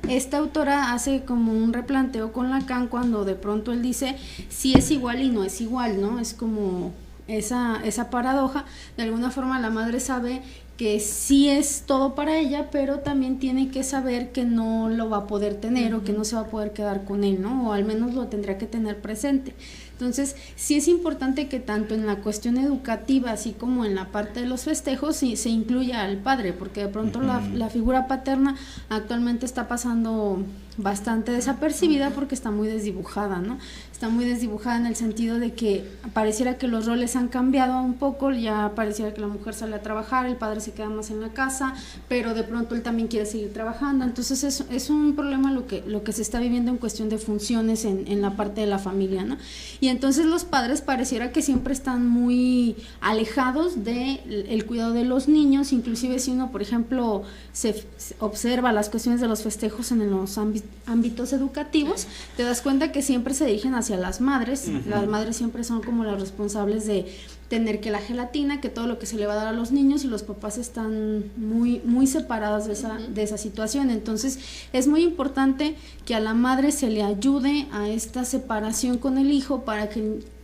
esta autora hace como un replanteo con Lacan cuando de pronto él dice sí es igual y no es igual, ¿no? Es como esa paradoja. De alguna forma la madre sabe que sí es todo para ella, pero también tiene que saber que no lo va a poder tener o que no se va a poder quedar con él, ¿no? O al menos lo tendría que tener presente. Entonces, sí es importante que tanto en la cuestión educativa, así como en la parte de los festejos, se incluya al padre, porque de pronto la figura paterna actualmente está pasando bastante desapercibida porque está muy desdibujada, ¿no? Está muy desdibujada en el sentido de que pareciera que los roles han cambiado un poco, ya pareciera que la mujer sale a trabajar, el padre se queda más en la casa, pero de pronto él también quiere seguir trabajando. Entonces es un problema lo que se está viviendo en cuestión de funciones en la parte de la familia, ¿no? Y entonces los padres pareciera que siempre están muy alejados del cuidado de los niños, inclusive si uno, por ejemplo, se observa las cuestiones de los festejos en los ámbitos educativos, te das cuenta que siempre se dirigen hacia las madres. Las madres siempre son como las responsables de tener que la gelatina, que todo lo que se le va a dar a los niños, y los papás están muy separados de esa situación. Entonces es muy importante que a la madre se le ayude a esta separación con el hijo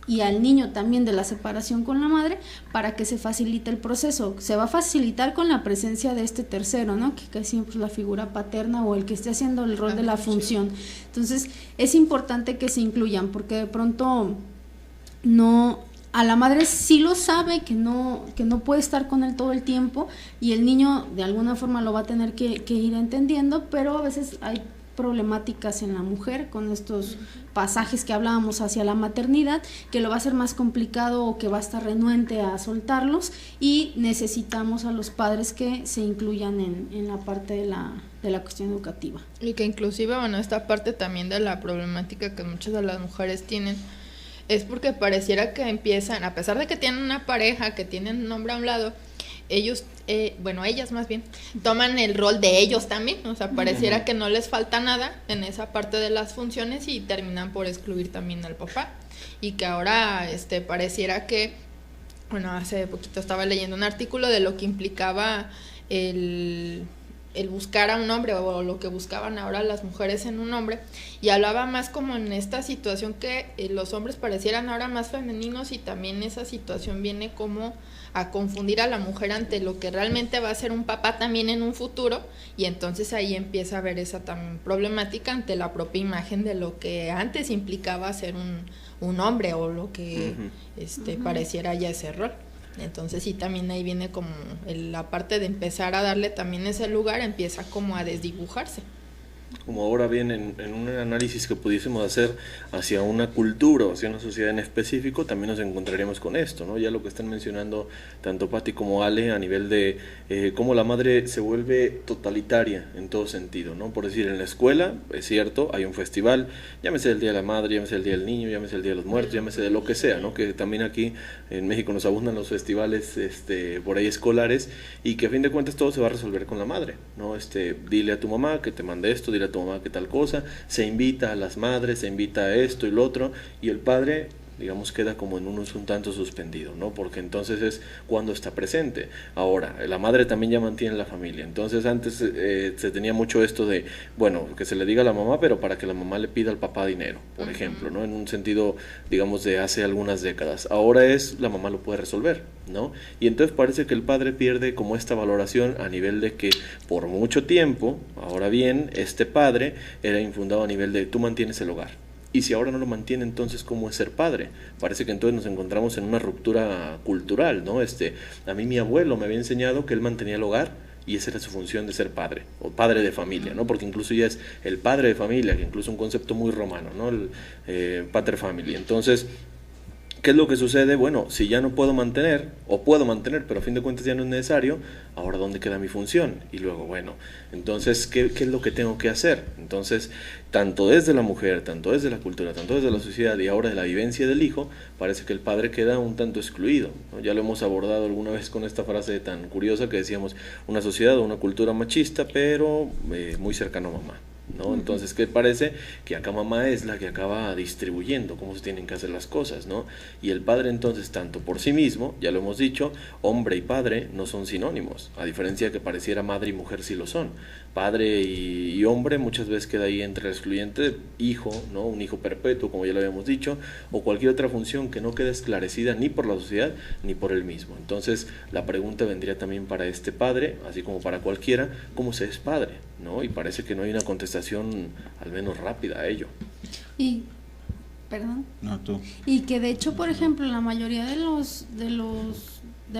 y al niño también de la separación con la madre, para que se facilite el proceso. Se va a facilitar con la presencia de este tercero, ¿no? Que casi siempre es la figura paterna o el que esté haciendo el rol de la función. Entonces es importante que se incluyan, porque de pronto a la madre sí lo sabe que no puede estar con él todo el tiempo, y el niño de alguna forma lo va a tener que ir entendiendo, pero a veces hay problemáticas en la mujer con estos pasajes que hablábamos hacia la maternidad, que lo va a hacer más complicado o que va a estar renuente a soltarlos, y necesitamos a los padres que se incluyan en la parte de la cuestión educativa. Y que inclusive, bueno, esta parte también de la problemática que muchas de las mujeres tienen es porque pareciera que empiezan, a pesar de que tienen una pareja, que tienen un hombre a un lado, ellos, ellas más bien, toman el rol de ellos también, o sea, pareciera que no les falta nada en esa parte de las funciones y terminan por excluir también al papá, y que ahora pareciera que, bueno, hace poquito estaba leyendo un artículo de lo que implicaba el buscar a un hombre, o lo que buscaban ahora las mujeres en un hombre, y hablaba más como en esta situación que los hombres parecieran ahora más femeninos, y también esa situación viene como a confundir a la mujer ante lo que realmente va a ser un papá también en un futuro, y entonces ahí empieza a haber esa también problemática ante la propia imagen de lo que antes implicaba ser un hombre, o lo que pareciera ya ese rol. Entonces sí, también ahí viene como la parte de empezar a darle también ese lugar, empieza como a desdibujarse. Como ahora bien, en un análisis que pudiésemos hacer hacia una cultura o hacia una sociedad en específico, también nos encontraríamos con esto, ¿no? Ya lo que están mencionando tanto Pati como Ale a nivel de cómo la madre se vuelve totalitaria en todo sentido, ¿no? Por decir, en la escuela, es cierto, hay un festival, llámese el Día de la Madre, llámese el Día del Niño, llámese el Día de los Muertos, llámese de lo que sea, ¿no? Que también aquí en México nos abundan los festivales por ahí escolares, y que a fin de cuentas todo se va a resolver con la madre, ¿no? Dile a tu mamá que te mande esto, dile a tu mamá que tal cosa, se invita a las madres, se invita a esto y lo otro, y el padre, digamos, queda como en un tanto suspendido, ¿no? Porque entonces es cuando está presente. Ahora, la madre también ya mantiene la familia. Entonces antes se tenía mucho esto de, bueno, que se le diga a la mamá, pero para que la mamá le pida al papá dinero, por ejemplo, ¿no? En un sentido, digamos, de hace algunas décadas. Ahora la mamá lo puede resolver, ¿no? Y entonces parece que el padre pierde como esta valoración a nivel de que por mucho tiempo, ahora bien, este padre era infundado a nivel de tú mantienes el hogar. Y si ahora no lo mantiene, entonces ¿cómo es ser padre? Parece que entonces nos encontramos en una ruptura cultural, ¿no? A mí mi abuelo me había enseñado que él mantenía el hogar, y esa era su función de ser padre, o padre de familia, ¿no? Porque incluso ya es el padre de familia, que incluso es un concepto muy romano, ¿no? El pater family. Entonces, ¿qué es lo que sucede? Bueno, si ya no puedo mantener, o puedo mantener, pero a fin de cuentas ya no es necesario, ahora ¿dónde queda mi función? Y luego, bueno, entonces, ¿qué es lo que tengo que hacer? Entonces, tanto desde la mujer, tanto desde la cultura, tanto desde la sociedad y ahora de la vivencia del hijo, parece que el padre queda un tanto excluido, ¿no? Ya lo hemos abordado alguna vez con esta frase tan curiosa que decíamos, una sociedad o una cultura machista, pero muy cercano a mamá, ¿no? Entonces, ¿qué parece? Que acá mamá es la que acaba distribuyendo cómo se tienen que hacer las cosas, ¿no? Y el padre entonces, tanto por sí mismo, ya lo hemos dicho, hombre y padre no son sinónimos, a diferencia de que pareciera madre y mujer sí lo son. Padre y hombre muchas veces queda ahí entre el excluyente, hijo, ¿no? Un hijo perpetuo, como ya lo habíamos dicho, o cualquier otra función que no quede esclarecida ni por la sociedad ni por él mismo. Entonces, la pregunta vendría también para este padre, así como para cualquiera, ¿cómo se es padre? ¿No? Y parece que no hay una contestación al menos rápida a ello. No, tú. Y que de hecho, por ejemplo, la mayoría de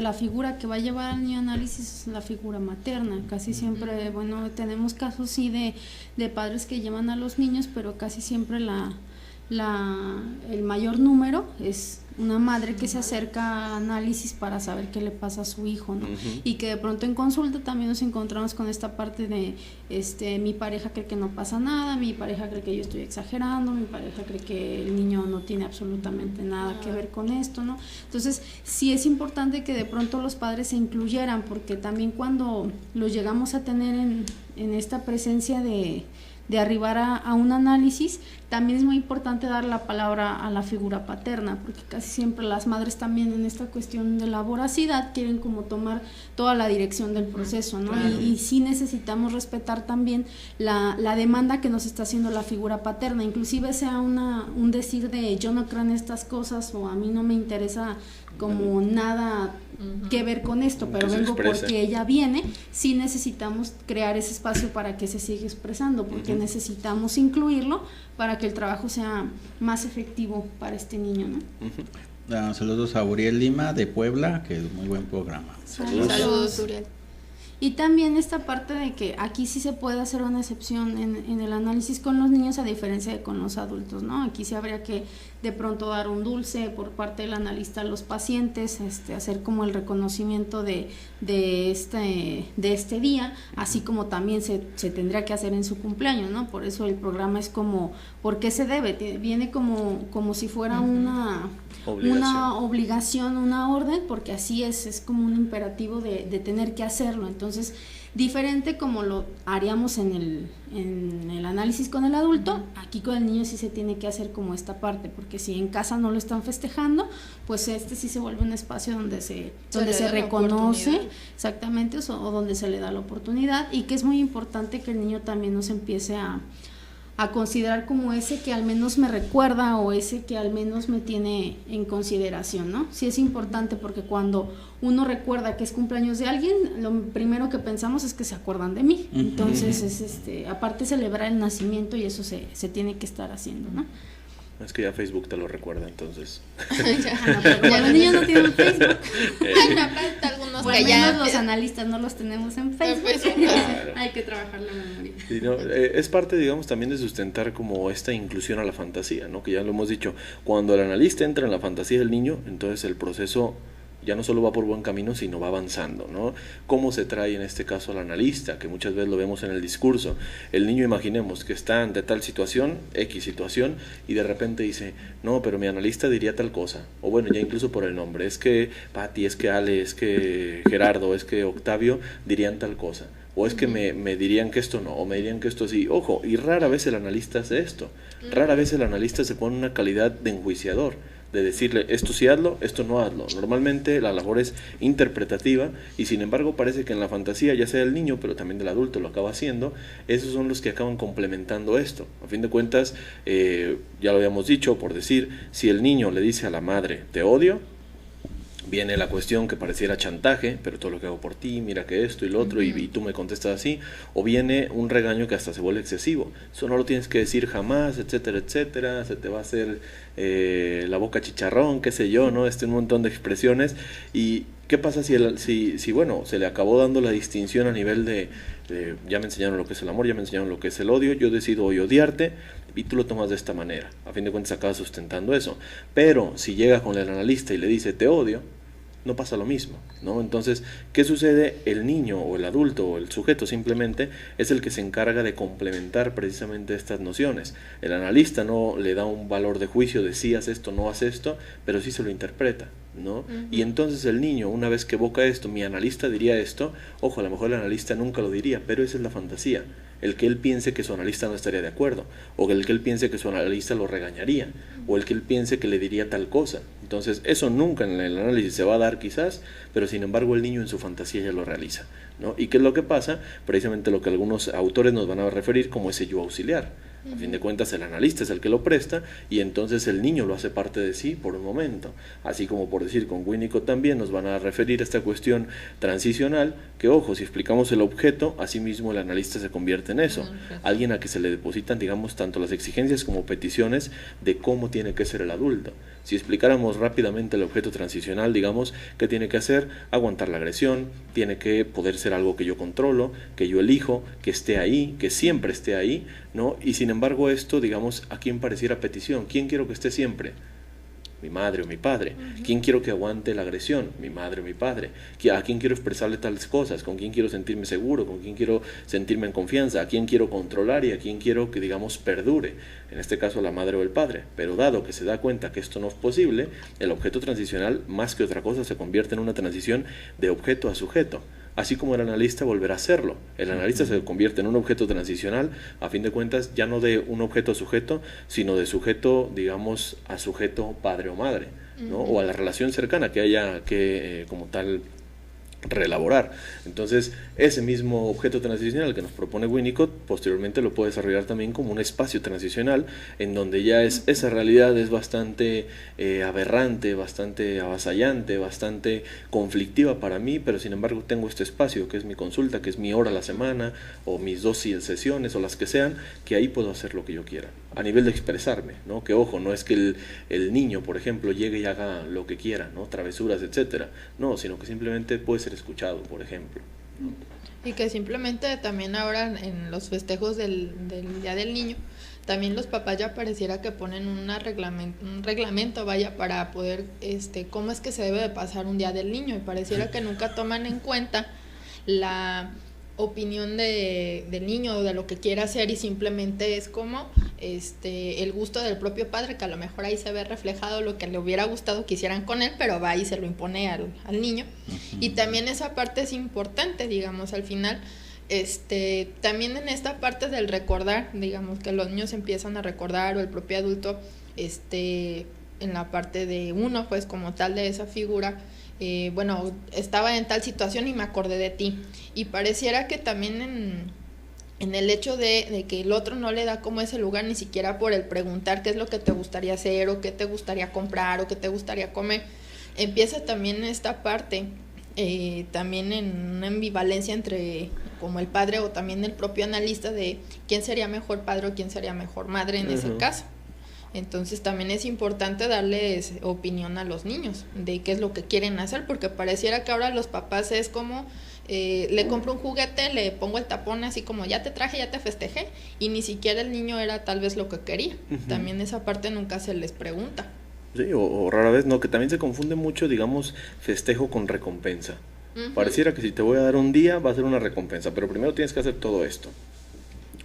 la figura que va a llevar al niño análisis es la figura materna. Casi siempre, bueno, tenemos casos sí de padres que llevan a los niños, pero casi siempre el mayor número es una madre que se acerca a análisis para saber qué le pasa a su hijo, ¿no? Y que de pronto en consulta también nos encontramos con esta parte de mi pareja cree que no pasa nada, mi pareja cree que yo estoy exagerando, mi pareja cree que el niño no tiene absolutamente nada que ver con esto, ¿no? Entonces sí es importante que de pronto los padres se incluyeran, porque también cuando los llegamos a tener en esta presencia de de arribar a un análisis, también es muy importante dar la palabra a la figura paterna, porque casi siempre las madres también en esta cuestión de la voracidad quieren como tomar toda la dirección del proceso, ¿no? Claro. Y sí necesitamos respetar también la demanda que nos está haciendo la figura paterna, inclusive sea un decir de yo no creo en estas cosas o a mí no me interesa como nada que ver con esto, pero vengo porque ella viene, sí necesitamos crear ese espacio para que se siga expresando, porque necesitamos incluirlo para que el trabajo sea más efectivo para este niño, ¿no? Saludos a Uriel Lima de Puebla, que es muy buen programa. Saludos, Uriel. Y también esta parte de que aquí sí se puede hacer una excepción en el análisis con los niños a diferencia de con los adultos, ¿no? Aquí sí habría que de pronto dar un dulce por parte del analista a los pacientes, hacer como el reconocimiento de este día, así como también se tendría que hacer en su cumpleaños, ¿no? Por eso el programa es como, ¿por qué se debe? Viene como si fuera una obligación, una orden, porque así es como un imperativo de tener que hacerlo. Entonces, diferente como lo haríamos en el análisis con el adulto, aquí con el niño sí se tiene que hacer como esta parte, porque si en casa no lo están festejando, pues sí se vuelve un espacio donde se reconoce exactamente o donde se le da la oportunidad, y que es muy importante que el niño también nos empiece a considerar como ese que al menos me recuerda o ese que al menos me tiene en consideración, ¿no? Sí es importante porque cuando uno recuerda que es cumpleaños de alguien, lo primero que pensamos es que se acuerdan de mí. Entonces, aparte celebrar el nacimiento y eso se tiene que estar haciendo, ¿no? Es que ya Facebook te lo recuerda, entonces. Pero los niños no tienen Facebook. Algunos Bueno, que los analistas no los tenemos en Facebook. Claro. Hay que trabajar la memoria. Sí, no, es parte, digamos, también de sustentar como esta inclusión a la fantasía, ¿no? Que ya lo hemos dicho, cuando el analista entra en la fantasía del niño, entonces el proceso ya no solo va por buen camino, sino va avanzando, ¿no? ¿Cómo se trae en este caso al analista? Que muchas veces lo vemos en el discurso. El niño, imaginemos que está ante tal situación, X situación, y de repente dice, no, pero mi analista diría tal cosa. O bueno, ya incluso por el nombre, es que Pati, es que Ale, es que Gerardo, es que Octavio dirían tal cosa. O es que me dirían que esto no, o me dirían que esto sí. Ojo, y rara vez el analista hace esto. Rara vez el analista se pone una calidad de enjuiciador, de decirle esto sí hazlo, esto no hazlo. Normalmente la labor es interpretativa y sin embargo parece que en la fantasía, ya sea del niño, pero también del adulto lo acaba haciendo, esos son los que acaban complementando esto. A fin de cuentas, ya lo habíamos dicho, por decir, si el niño le dice a la madre, te odio, viene la cuestión que pareciera chantaje, pero todo lo que hago por ti, mira que esto y lo otro, y tú me contestas así, o viene un regaño que hasta se vuelve excesivo. Eso no lo tienes que decir jamás, etcétera, etcétera, se te va a hacer la boca chicharrón, qué sé yo, ¿no? Un montón de expresiones. ¿Y qué pasa si bueno, se le acabó dando la distinción a nivel de ya me enseñaron lo que es el amor, ya me enseñaron lo que es el odio, yo decido hoy odiarte, y tú lo tomas de esta manera? A fin de cuentas acabas sustentando eso. Pero si llega con el analista y le dice te odio, no pasa lo mismo, ¿no? Entonces, ¿qué sucede? El niño o el adulto o el sujeto simplemente es el que se encarga de complementar precisamente estas nociones. El analista no le da un valor de juicio de sí haz esto, no haz esto, pero sí se lo interpreta, ¿no? Y entonces el niño, una vez que evoca esto, mi analista diría esto, ojo, a lo mejor el analista nunca lo diría, pero esa es la fantasía. El que él piense que su analista no estaría de acuerdo, o el que él piense que su analista lo regañaría, o el que él piense que le diría tal cosa. Entonces, eso nunca en el análisis se va a dar quizás, pero sin embargo el niño en su fantasía ya lo realiza, ¿no? ¿Y qué es lo que pasa? Precisamente lo que algunos autores nos van a referir como ese yo auxiliar. A fin de cuentas el analista es el que lo presta y entonces el niño lo hace parte de sí por un momento. Así como por decir con Winnicott también nos van a referir a esta cuestión transicional, que ojo, si explicamos el objeto, asimismo el analista se convierte en eso. Alguien a que se le depositan, digamos, tanto las exigencias como peticiones de cómo tiene que ser el adulto. Si explicáramos rápidamente el objeto transicional, digamos, ¿qué tiene que hacer? Aguantar la agresión, tiene que poder ser algo que yo controlo, que yo elijo, que esté ahí, que siempre esté ahí, ¿no? Y sin embargo esto, digamos, ¿a quién pareciera petición? ¿Quién quiero que esté siempre? Mi madre o mi padre. ¿Quién quiero que aguante la agresión? Mi madre o mi padre. ¿A quién quiero expresarle tales cosas? ¿Con quién quiero sentirme seguro? ¿Con quién quiero sentirme en confianza? ¿A quién quiero controlar y a quién quiero que, digamos, perdure? En este caso la madre o el padre. Pero dado que se da cuenta que esto no es posible, el objeto transicional, más que otra cosa, se convierte en una transición de objeto a sujeto. así como el analista volverá a serlo. El analista se convierte en un objeto transicional, a fin de cuentas, ya no de un objeto a sujeto, sino de sujeto, digamos, a sujeto padre o madre, ¿no? O a la relación cercana que haya que, como tal, reelaborar. Entonces, ese mismo objeto transicional que nos propone Winnicott, posteriormente lo puede desarrollar también como un espacio transicional, en donde ya esa realidad es bastante aberrante, bastante avasallante, bastante conflictiva para mí, pero sin embargo tengo este espacio que es mi consulta, que es mi hora a la semana, o mis 2 sesiones, o las que sean, que ahí puedo hacer lo que yo quiera, a nivel de expresarme, ¿no? Que ojo, no es que el niño, por ejemplo, llegue y haga lo que quiera, ¿no? Travesuras, etcétera, no, sino que simplemente puede ser escuchado, por ejemplo, ¿no? Y que simplemente también ahora en los festejos del Día del Niño, también los papás ya pareciera que ponen un reglamento, vaya, para poder, cómo es que se debe de pasar un Día del Niño, y pareciera que nunca toman en cuenta la opinión del niño o de lo que quiere hacer, y simplemente es como el gusto del propio padre, que a lo mejor ahí se ve reflejado lo que le hubiera gustado que hicieran con él, pero va y se lo impone al niño. Y también esa parte es importante, digamos, al final, también en esta parte del recordar, digamos, que los niños empiezan a recordar, o el propio adulto, en la parte de uno, pues como tal, de esa figura, bueno, estaba en tal situación y me acordé de ti, y pareciera que también en el hecho de que el otro no le da como ese lugar, ni siquiera por el preguntar qué es lo que te gustaría hacer, o qué te gustaría comprar, o qué te gustaría comer, empieza también esta parte, también en una ambivalencia entre como el padre o también el propio analista, de quién sería mejor padre o quién sería mejor madre en ese caso. Entonces también es importante darles opinión a los niños de qué es lo que quieren hacer, porque pareciera que ahora los papás es como le compro un juguete, le pongo el tapón así como ya te traje, ya te festejé, y ni siquiera el niño era tal vez lo que quería. También esa parte nunca se les pregunta. Sí, o rara vez, no, que también se confunde mucho, digamos, festejo con recompensa. Pareciera que si te voy a dar un día va a ser una recompensa, pero primero tienes que hacer todo esto.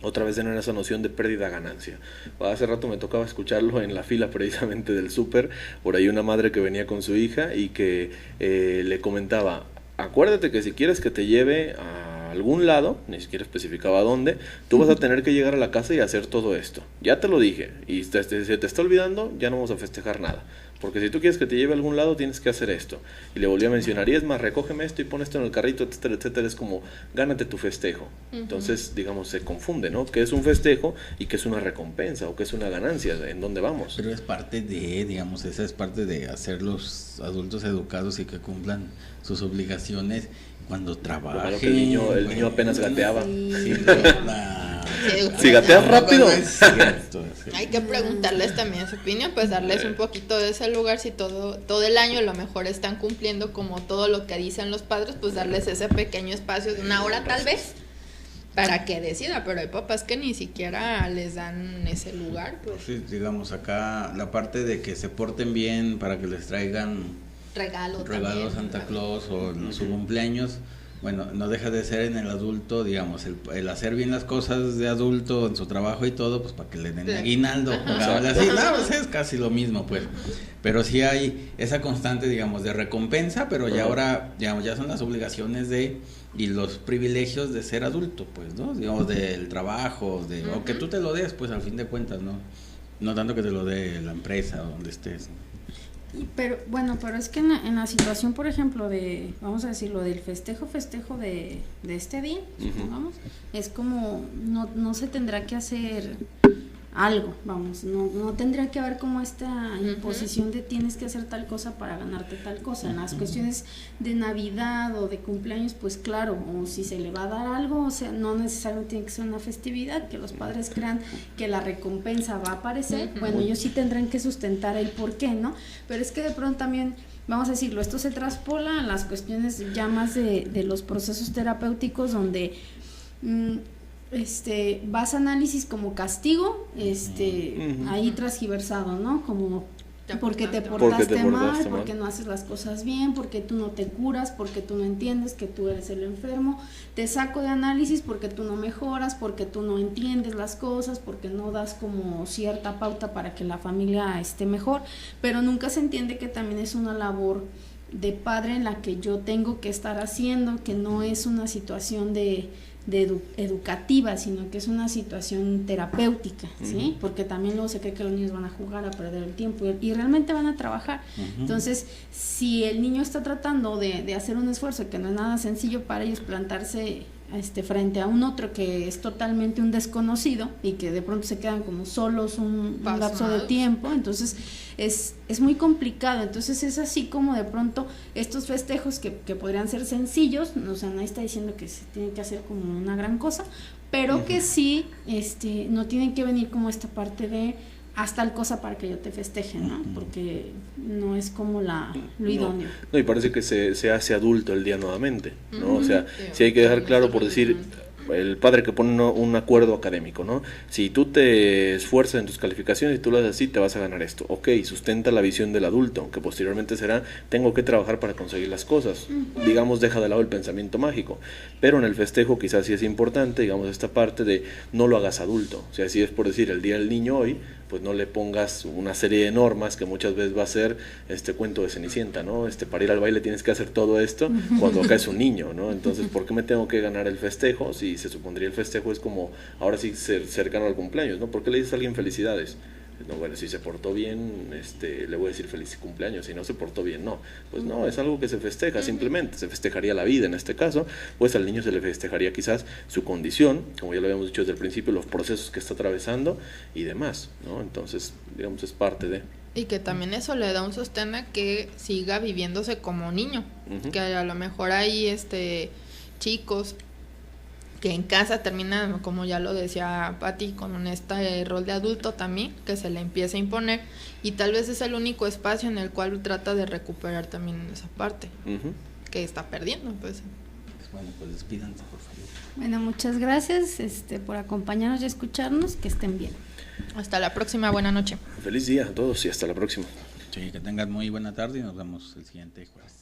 Otra vez en esa noción de pérdida-ganancia. Hace rato me tocaba escucharlo en la fila precisamente del súper, por ahí una madre que venía con su hija y que le comentaba, acuérdate que si quieres que te lleve a algún lado, ni siquiera especificaba dónde, tú vas a tener que llegar a la casa y hacer todo esto. Ya te lo dije, y se te está olvidando, ya no vamos a festejar nada. Porque si tú quieres que te lleve a algún lado, tienes que hacer esto. Y le volví a mencionar, y es más, recógeme esto y pon esto en el carrito, etcétera, etcétera. Es como, gánate tu festejo. Entonces, digamos, se confunde, ¿no? ¿Qué es un festejo y qué es una recompensa o qué es una ganancia? ¿En dónde vamos? Pero es parte de, digamos, esa es parte de hacer los adultos educados y que cumplan sus obligaciones cuando trabajen. Claro que el niño apenas gateaba. Sí, si gateas rápido. Hay que preguntarles también su opinión, pues darles un poquito de ese lugar. Si todo el año a lo mejor están cumpliendo como todo lo que dicen los padres, pues darles ese pequeño espacio de una hora tal vez para que decida. Pero hay papás que ni siquiera les dan ese lugar, pues. Sí, digamos, acá la parte de que se porten bien para que les traigan regalo Santa Claus o en su cumpleaños. Bueno, no deja de ser en el adulto, digamos, el hacer bien las cosas de adulto en su trabajo y todo, pues para que le den aguinaldo, así, no, pues es casi lo mismo, pues. Pero sí hay esa constante, digamos, de recompensa, pero ya ahora, digamos, ya son las obligaciones y los privilegios de ser adulto, pues, ¿no? Digamos, del trabajo, o que tú te lo des, pues, al fin de cuentas, ¿no? No tanto que te lo dé la empresa o donde estés, ¿no? Pero es que en la situación, por ejemplo, vamos a decirlo, del festejo de este día, supongamos, es como, no se tendrá que hacer algo, vamos, no tendría que haber como esta imposición de tienes que hacer tal cosa para ganarte tal cosa. En las cuestiones de Navidad o de cumpleaños, pues claro, o si se le va a dar algo, o sea, no necesariamente tiene que ser una festividad, que los padres crean que la recompensa va a aparecer, bueno, ellos sí tendrán que sustentar el por qué, ¿no? Pero es que de pronto también, vamos a decirlo, esto se traspola a las cuestiones ya más de los procesos terapéuticos donde vas a análisis como castigo, ahí transgiversado, ¿no? Como porque te portaste mal, porque no haces las cosas bien, porque tú no te curas, porque tú no entiendes que tú eres el enfermo, te saco de análisis porque tú no mejoras, porque tú no entiendes las cosas, porque no das como cierta pauta para que la familia esté mejor, pero nunca se entiende que también es una labor padre en la que yo tengo que estar haciendo, que no es una situación educativa, sino que es una situación terapéutica, ¿sí? Porque también luego se cree que los niños van a jugar, a perder el tiempo y realmente van a trabajar. Entonces, si el niño está tratando de hacer un esfuerzo que no es nada sencillo para ellos, plantarse frente a un otro que es totalmente un desconocido y que de pronto se quedan como solos un lapso de tiempo, entonces es muy complicado. Entonces es así como de pronto estos festejos que podrían ser sencillos, o sea, nadie está diciendo que se tiene que hacer como una gran cosa, pero que sí no tienen que venir como esta parte de haz tal cosa para que yo te festeje, ¿no? Porque no es como lo idóneo. No, y parece que se hace adulto el día nuevamente, ¿no? O sea, sí hay que dejar claro, por decir, el padre que pone un acuerdo académico, ¿no? Si tú te esfuerzas en tus calificaciones y tú lo haces así, te vas a ganar esto. Ok, sustenta la visión del adulto, que posteriormente será, tengo que trabajar para conseguir las cosas. Digamos, deja de lado el pensamiento mágico. Pero en el festejo quizás sí es importante, digamos, esta parte de no lo hagas adulto. O sea, si es por decir, el Día del Niño hoy, pues no le pongas una serie de normas que muchas veces va a ser este cuento de Cenicienta, ¿no? Para ir al baile tienes que hacer todo esto cuando acá es un niño, ¿no? Entonces, ¿por qué me tengo que ganar el festejo? Si se supondría el festejo es como, ahora sí, ser cercano al cumpleaños, ¿no? ¿Por qué le dices a alguien felicidades? No, bueno, si se portó bien, le voy a decir feliz cumpleaños, si no se portó bien, no. Pues no, es algo que se festeja, simplemente, se festejaría la vida en este caso, pues al niño se le festejaría quizás su condición, como ya lo habíamos dicho desde el principio, los procesos que está atravesando y demás, ¿no? Entonces, digamos, es parte de... Y que también eso le da un sostén a que siga viviéndose como niño, que a lo mejor hay chicos que en casa terminan, como ya lo decía Pati, con este rol de adulto también, que se le empieza a imponer, y tal vez es el único espacio en el cual trata de recuperar también esa parte que está perdiendo, pues. Bueno, pues despídanse, por favor. Bueno, muchas gracias por acompañarnos y escucharnos, que estén bien. Hasta la próxima, buena noche. Feliz día a todos y hasta la próxima. Sí, que tengan muy buena tarde y nos vemos el siguiente jueves.